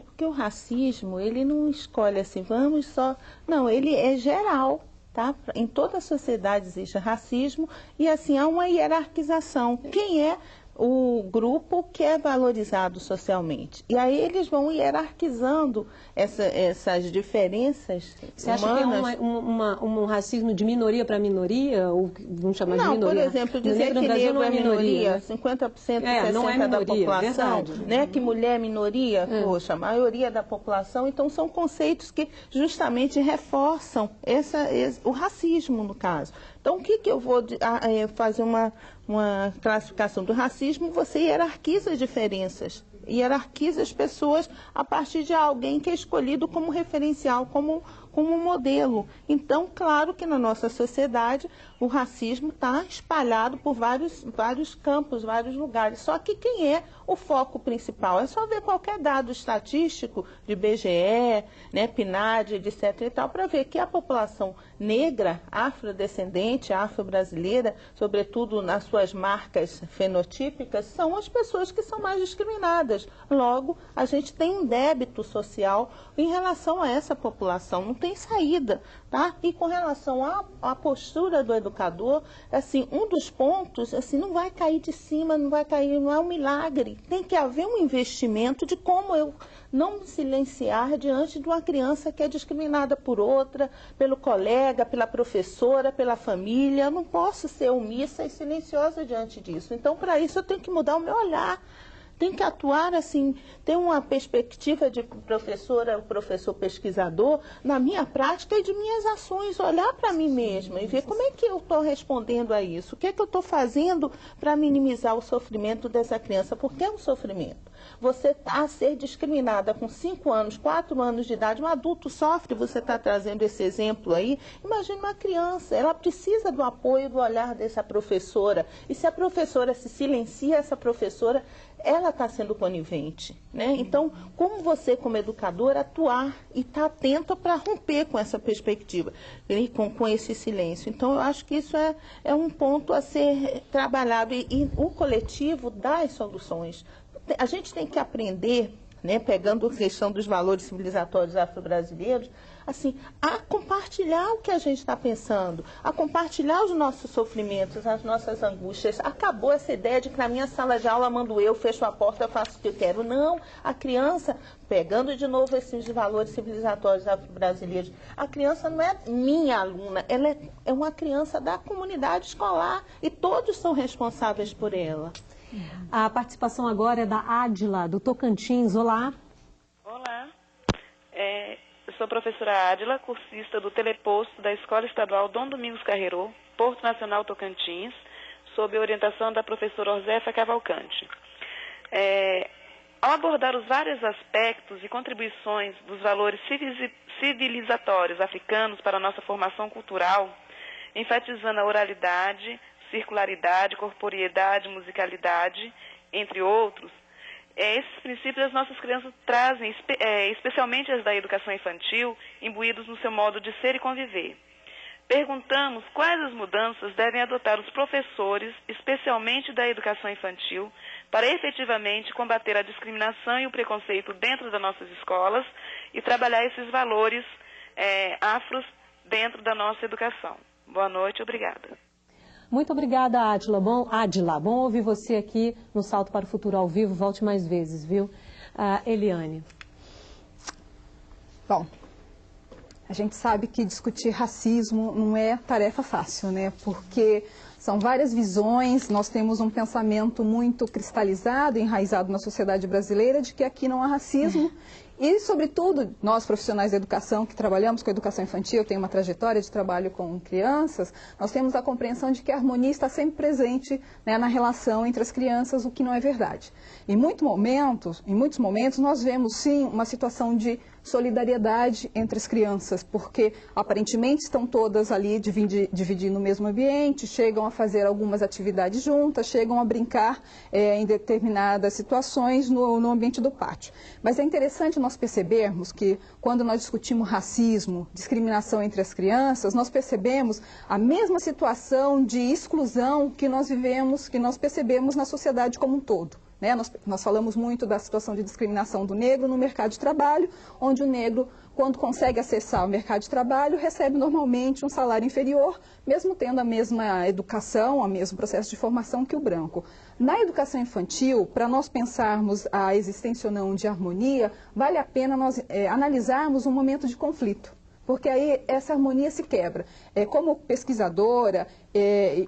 Porque o racismo, ele não escolhe assim, vamos só... Não, ele é geral, tá? Em toda a sociedade existe racismo e assim há uma hierarquização. Quem é o grupo que é valorizado socialmente? E aí eles vão hierarquizando essas diferenças humanas. Você acha que é um racismo de minoria para minoria? Ou vamos chamar de minoria? Por exemplo, dizer que negro é minoria, né? 50%, 60% da população, verdade, né? Que mulher é minoria, poxa, a maioria da população. Então são conceitos que justamente reforçam o racismo, no caso. Então, o que eu vou fazer uma classificação do racismo? Você hierarquiza as diferenças, hierarquiza as pessoas a partir de alguém que é escolhido como referencial, como modelo. Então, claro que na nossa sociedade o racismo está espalhado por vários campos, vários lugares. Só que quem é o foco principal? É só ver qualquer dado estatístico de IBGE, né, PNAD, etc. e tal, para ver que a população negra, afrodescendente, afro-brasileira, sobretudo nas suas marcas fenotípicas, são as pessoas que são mais discriminadas. Logo, a gente tem um débito social em relação a essa população, não tem saída, tá? E com relação à postura do educador, educador, assim, um dos pontos, assim, não vai cair de cima, não vai cair, não é um milagre. Tem que haver um investimento de como eu não me silenciar diante de uma criança que é discriminada por outra, pelo colega, pela professora, pela família. Eu não posso ser omissa e silenciosa diante disso. Então, para isso, eu tenho que mudar o meu olhar. Tem que atuar assim, ter uma perspectiva de professora, professor pesquisador, na minha prática e de minhas ações, olhar para mim mesma e ver como é que eu estou respondendo a isso, o que é que eu estou fazendo para minimizar o sofrimento dessa criança, porque é um sofrimento. Você está a ser discriminada com 5 anos, 4 anos de idade, um adulto sofre, você está trazendo esse exemplo aí, imagine uma criança, ela precisa do apoio, do olhar dessa professora, e se a professora se silencia, essa professora, ela está sendo conivente, né? Então, como você, como educador, atuar e estar atenta para romper com essa perspectiva, com esse silêncio. Então, eu acho que isso é um ponto a ser trabalhado e o coletivo dá as soluções. A gente tem que aprender, né, pegando a questão dos valores civilizatórios afro-brasileiros, assim, a compartilhar o que a gente está pensando, a compartilhar os nossos sofrimentos, as nossas angústias. Acabou essa ideia de que na minha sala de aula mando eu, fecho a porta, faço o que eu quero. Não, a criança, pegando de novo esses valores civilizatórios afro-brasileiros, a criança não é minha aluna, ela é uma criança da comunidade escolar e todos são responsáveis por ela. A participação agora é da Ádila, do Tocantins. Olá. Olá. Eu sou a professora Ádila, cursista do Teleposto da Escola Estadual Dom Domingos Carreiro, Porto Nacional Tocantins, sob a orientação da professora Orzefa Cavalcante. Ao abordar os vários aspectos e contribuições dos valores civilizatórios africanos para a nossa formação cultural, enfatizando a oralidade, circularidade, corporeidade, musicalidade, entre outros, esses princípios as nossas crianças trazem, especialmente as da educação infantil, imbuídos no seu modo de ser e conviver. Perguntamos quais as mudanças devem adotar os professores, especialmente da educação infantil, para efetivamente combater a discriminação e o preconceito dentro das nossas escolas e trabalhar esses valores afros dentro da nossa educação. Boa noite, obrigada. Muito obrigada, Ádila. Bom ouvir você aqui no Salto para o Futuro ao vivo. Volte mais vezes, viu? Eliane. Bom, a gente sabe que discutir racismo não é tarefa fácil, né? Porque são várias visões, nós temos um pensamento muito cristalizado, enraizado na sociedade brasileira, de que aqui não há racismo. E, sobretudo, nós profissionais da educação que trabalhamos com a educação infantil, tem uma trajetória de trabalho com crianças, nós temos a compreensão de que a harmonia está sempre presente, né, na relação entre as crianças, o que não é verdade. Em muitos momentos, nós vemos, sim, uma situação de solidariedade entre as crianças, porque aparentemente estão todas ali dividindo o mesmo ambiente, chegam a fazer algumas atividades juntas, chegam a brincar em determinadas situações no ambiente do pátio. Mas é interessante nós percebermos que quando nós discutimos racismo, discriminação entre as crianças, nós percebemos a mesma situação de exclusão que nós vivemos, que nós percebemos na sociedade como um todo. Nós falamos muito da situação de discriminação do negro no mercado de trabalho, onde o negro, quando consegue acessar o mercado de trabalho, recebe normalmente um salário inferior, mesmo tendo a mesma educação, o mesmo processo de formação que o branco. Na educação infantil, para nós pensarmos a existência ou não de harmonia, vale a pena nós analisarmos um momento de conflito. Porque aí essa harmonia se quebra. Como pesquisadora, e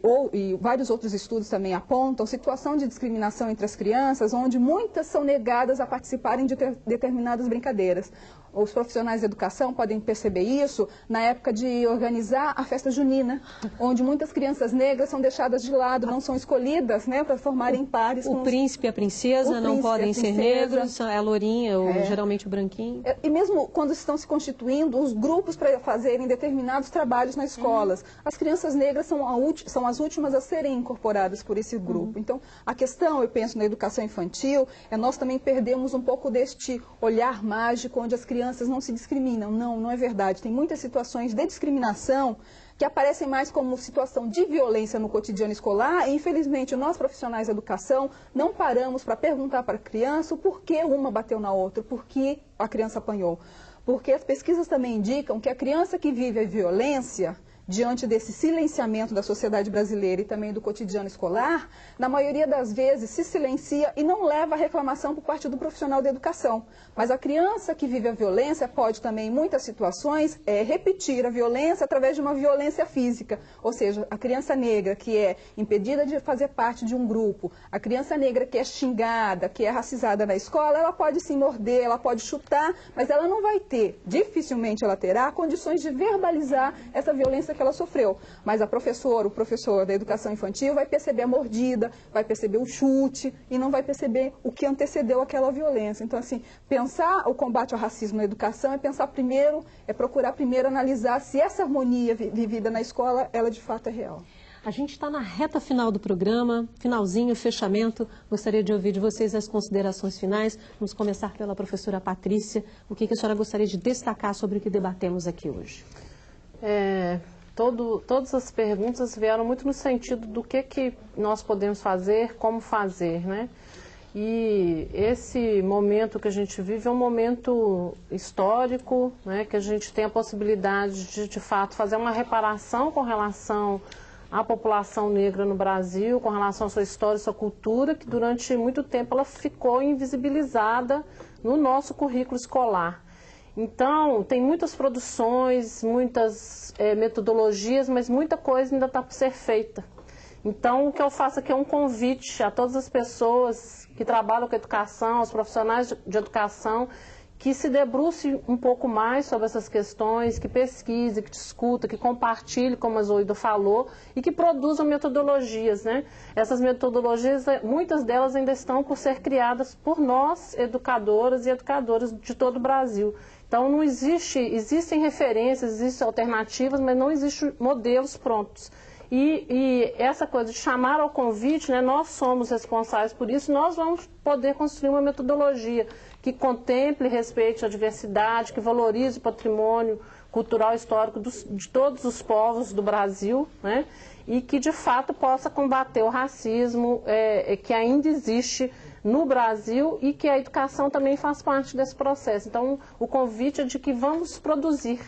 vários outros estudos também apontam, situação de discriminação entre as crianças, onde muitas são negadas a participarem de determinadas brincadeiras. Os profissionais da educação podem perceber isso na época de organizar a festa junina, onde muitas crianças negras são deixadas de lado, não são escolhidas, né, para formarem pares. O príncipe e a princesa não podem ser negros, é a lourinha ou geralmente o branquinho. E mesmo quando estão se constituindo os grupos para fazerem determinados trabalhos nas escolas, as crianças negras são as últimas a serem incorporadas por esse grupo. Então, a questão, eu penso, na educação infantil, nós também perdemos um pouco deste olhar mágico, onde as crianças não se discriminam. Não é verdade. Tem muitas situações de discriminação que aparecem mais como situação de violência no cotidiano escolar e, infelizmente, nós profissionais da educação não paramos para perguntar para a criança o porquê uma bateu na outra, por que a criança apanhou. Porque as pesquisas também indicam que a criança que vive a violência, diante desse silenciamento da sociedade brasileira e também do cotidiano escolar, na maioria das vezes se silencia e não leva a reclamação por parte do profissional da educação. Mas a criança que vive a violência pode também, em muitas situações, repetir a violência através de uma violência física. Ou seja, a criança negra que é impedida de fazer parte de um grupo, a criança negra que é xingada, que é racizada na escola, ela pode se morder, ela pode chutar, mas ela não vai ter, dificilmente ela terá, condições de verbalizar essa violência que ela sofreu. Mas a professora, o professor da educação infantil vai perceber a mordida, vai perceber o chute e não vai perceber o que antecedeu aquela violência. Então, assim, pensar o combate ao racismo na educação é pensar primeiro, é procurar primeiro analisar se essa harmonia vivida na escola, ela de fato é real. A gente está na reta final do programa, finalzinho, fechamento. Gostaria de ouvir de vocês as considerações finais. Vamos começar pela professora Patrícia. O que a senhora gostaria de destacar sobre o que debatemos aqui hoje? Todas as perguntas vieram muito no sentido do que nós podemos fazer, como fazer, né? E esse momento que a gente vive é um momento histórico, né? Que a gente tem a possibilidade de fato, fazer uma reparação com relação à população negra no Brasil, com relação à sua história e sua cultura, que durante muito tempo ela ficou invisibilizada no nosso currículo escolar. Então, tem muitas produções, muitas metodologias, mas muita coisa ainda está por ser feita. Então, o que eu faço aqui é um convite a todas as pessoas que trabalham com educação, aos profissionais de educação, que se debruce um pouco mais sobre essas questões, que pesquise, que discuta, que compartilhe, como a Zoilda falou, e que produzam metodologias, né? Essas metodologias, muitas delas ainda estão por ser criadas por nós, educadoras e educadores de todo o Brasil. Então, não existem referências, existem alternativas, mas não existem modelos prontos. E essa coisa de chamar ao convite, né, nós somos responsáveis por isso, nós vamos poder construir uma metodologia que contemple e respeite a diversidade, que valorize o patrimônio cultural e histórico de todos os povos do Brasil, né, e que de fato possa combater o racismo que ainda existe no Brasil e que a educação também faz parte desse processo. Então, o convite é de que vamos produzir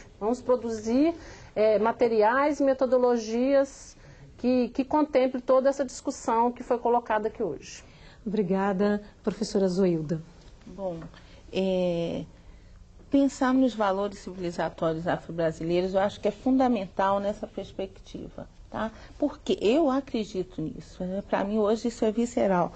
materiais, metodologias que contemple toda essa discussão que foi colocada aqui hoje. Obrigada, professora Zoilda. Bom, pensar nos valores civilizatórios afro-brasileiros, eu acho que é fundamental nessa perspectiva, tá? Porque eu acredito nisso, né? Para mim hoje isso é visceral.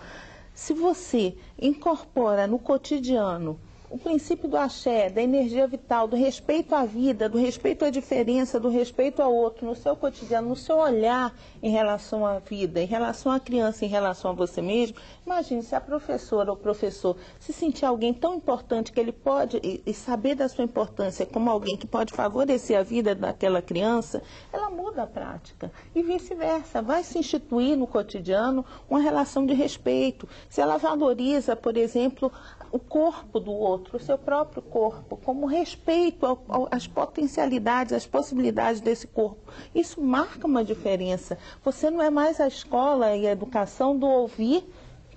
Se você incorpora no cotidiano o princípio do axé, da energia vital, do respeito à vida, do respeito à diferença, do respeito ao outro, no seu cotidiano, no seu olhar em relação à vida, em relação à criança, em relação a você mesmo, imagine se a professora ou o professor se sentir alguém tão importante que ele pode, e saber da sua importância como alguém que pode favorecer a vida daquela criança, ela muda a prática. E vice-versa, vai se instituir no cotidiano uma relação de respeito. Se ela valoriza, por exemplo, o corpo do outro, o seu próprio corpo, como respeito às potencialidades, às possibilidades desse corpo. Isso marca uma diferença. Você não é mais a escola e a educação do ouvir,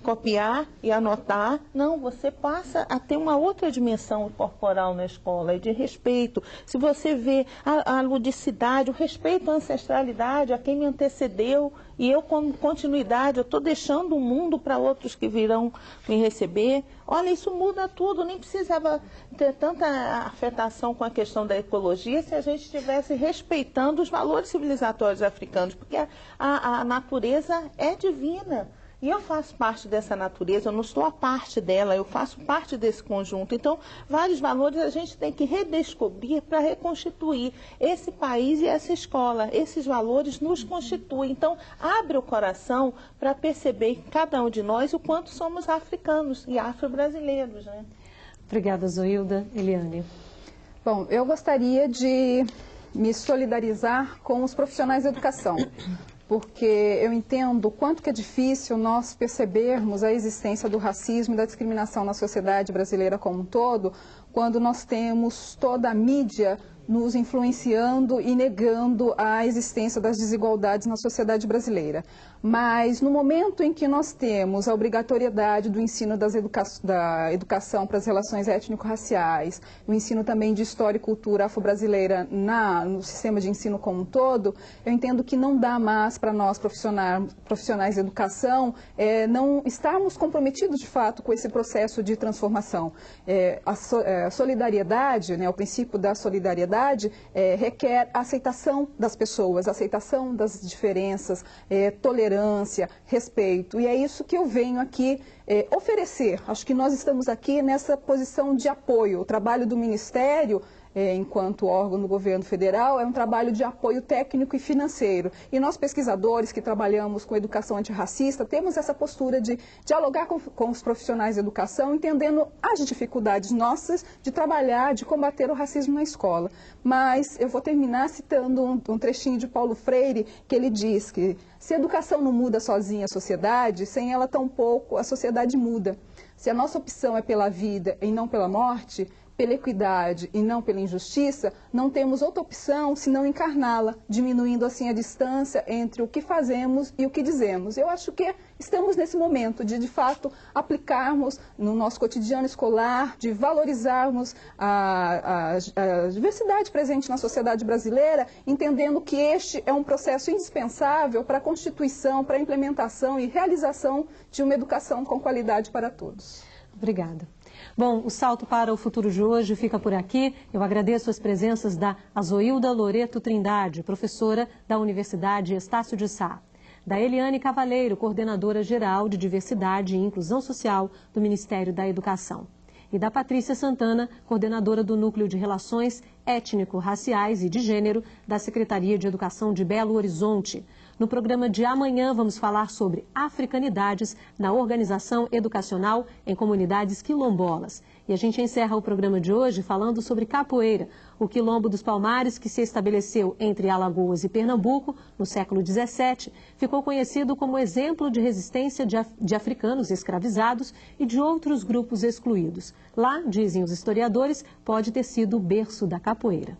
copiar e anotar. Não, você passa a ter uma outra dimensão corporal na escola, e de respeito. Se você vê a ludicidade, o respeito à ancestralidade, a quem me antecedeu, e eu com continuidade, eu estou deixando o mundo para outros que virão me receber. Olha, isso muda tudo, nem precisava ter tanta afetação com a questão da ecologia se a gente estivesse respeitando os valores civilizatórios africanos, porque a natureza é divina. E eu faço parte dessa natureza, eu não sou a parte dela, eu faço parte desse conjunto. Então, vários valores a gente tem que redescobrir para reconstituir esse país e essa escola. Esses valores nos constituem. Então, abre o coração para perceber em cada um de nós o quanto somos africanos e afro-brasileiros, né? Obrigada, Zoilda. Eliane. Bom, eu gostaria de me solidarizar com os profissionais da educação, porque eu entendo o quanto que é difícil nós percebermos a existência do racismo e da discriminação na sociedade brasileira como um todo, quando nós temos toda a mídia nos influenciando e negando a existência das desigualdades na sociedade brasileira. Mas no momento em que nós temos a obrigatoriedade do ensino da educação para as relações étnico-raciais, o ensino também de história e cultura afro-brasileira no sistema de ensino como um todo, eu entendo que não dá mais para nós profissionais de educação não estarmos comprometidos de fato com esse processo de transformação. A solidariedade, né, o princípio da solidariedade, requer a aceitação das pessoas, a aceitação das diferenças, tolerância, respeito. E é isso que eu venho aqui oferecer. Acho que nós estamos aqui nessa posição de apoio. O trabalho do Ministério, enquanto órgão do governo federal, é um trabalho de apoio técnico e financeiro. E nós, pesquisadores que trabalhamos com educação antirracista, temos essa postura de dialogar com os profissionais de educação, entendendo as dificuldades nossas de trabalhar, de combater o racismo na escola. Mas eu vou terminar citando um trechinho de Paulo Freire, que ele diz que se a educação não muda sozinha a sociedade, sem ela tampouco a sociedade muda. Se a nossa opção é pela vida e não pela morte, pela equidade e não pela injustiça, não temos outra opção senão encarná-la, diminuindo assim a distância entre o que fazemos e o que dizemos. Eu acho que estamos nesse momento de fato, aplicarmos no nosso cotidiano escolar, de valorizarmos a diversidade presente na sociedade brasileira, entendendo que este é um processo indispensável para a constituição, para a implementação e realização de uma educação com qualidade para todos. Obrigada. Bom, o Salto para o Futuro de hoje fica por aqui. Eu agradeço as presenças da Azoilda Loreto Trindade, professora da Universidade Estácio de Sá, da Eliane Cavaleiro, coordenadora geral de Diversidade e Inclusão Social do Ministério da Educação, e da Patrícia Santana, coordenadora do Núcleo de Relações Étnico-Raciais e de Gênero da Secretaria de Educação de Belo Horizonte. No programa de amanhã vamos falar sobre africanidades na organização educacional em comunidades quilombolas. E a gente encerra o programa de hoje falando sobre capoeira, o quilombo dos Palmares, que se estabeleceu entre Alagoas e Pernambuco no século XVII, ficou conhecido como exemplo de resistência de africanos escravizados e de outros grupos excluídos. Lá, dizem os historiadores, pode ter sido o berço da capoeira.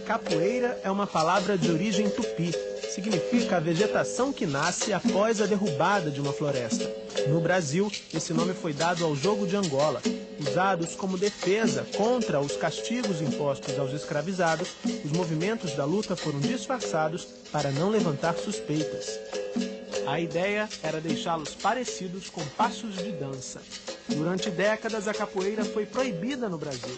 Capoeira é uma palavra de origem tupi. Significa a vegetação que nasce após a derrubada de uma floresta. No Brasil, esse nome foi dado ao jogo de Angola. Usados como defesa contra os castigos impostos aos escravizados, os movimentos da luta foram disfarçados para não levantar suspeitas. A ideia era deixá-los parecidos com passos de dança. Durante décadas, a capoeira foi proibida no Brasil.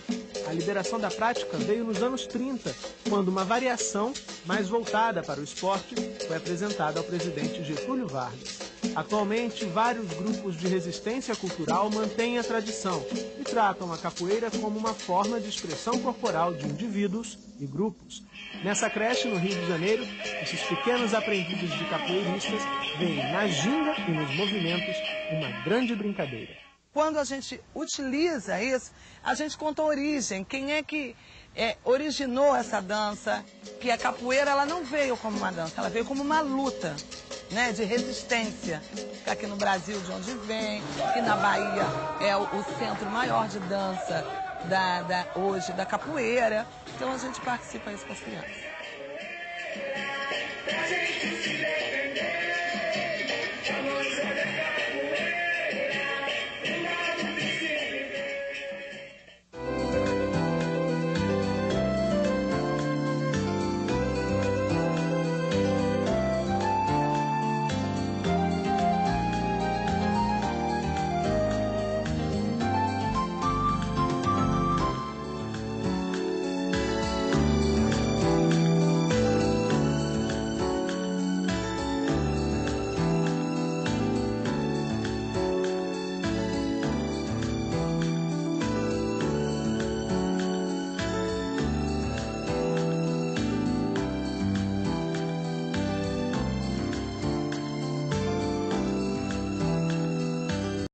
A liberação da prática veio nos anos 30, quando uma variação mais voltada para o esporte foi apresentada ao presidente Getúlio Vargas. Atualmente, vários grupos de resistência cultural mantêm a tradição e tratam a capoeira como uma forma de expressão corporal de indivíduos e grupos. Nessa creche, no Rio de Janeiro, esses pequenos aprendizes de capoeiristas veem na ginga e nos movimentos uma grande brincadeira. Quando a gente utiliza isso, a gente conta a origem, quem é que originou essa dança, que a capoeira ela não veio como uma dança, ela veio como uma luta, né, de resistência. Aqui no Brasil, de onde vem, que na Bahia é o centro maior de dança hoje da capoeira, então a gente participa isso com as crianças.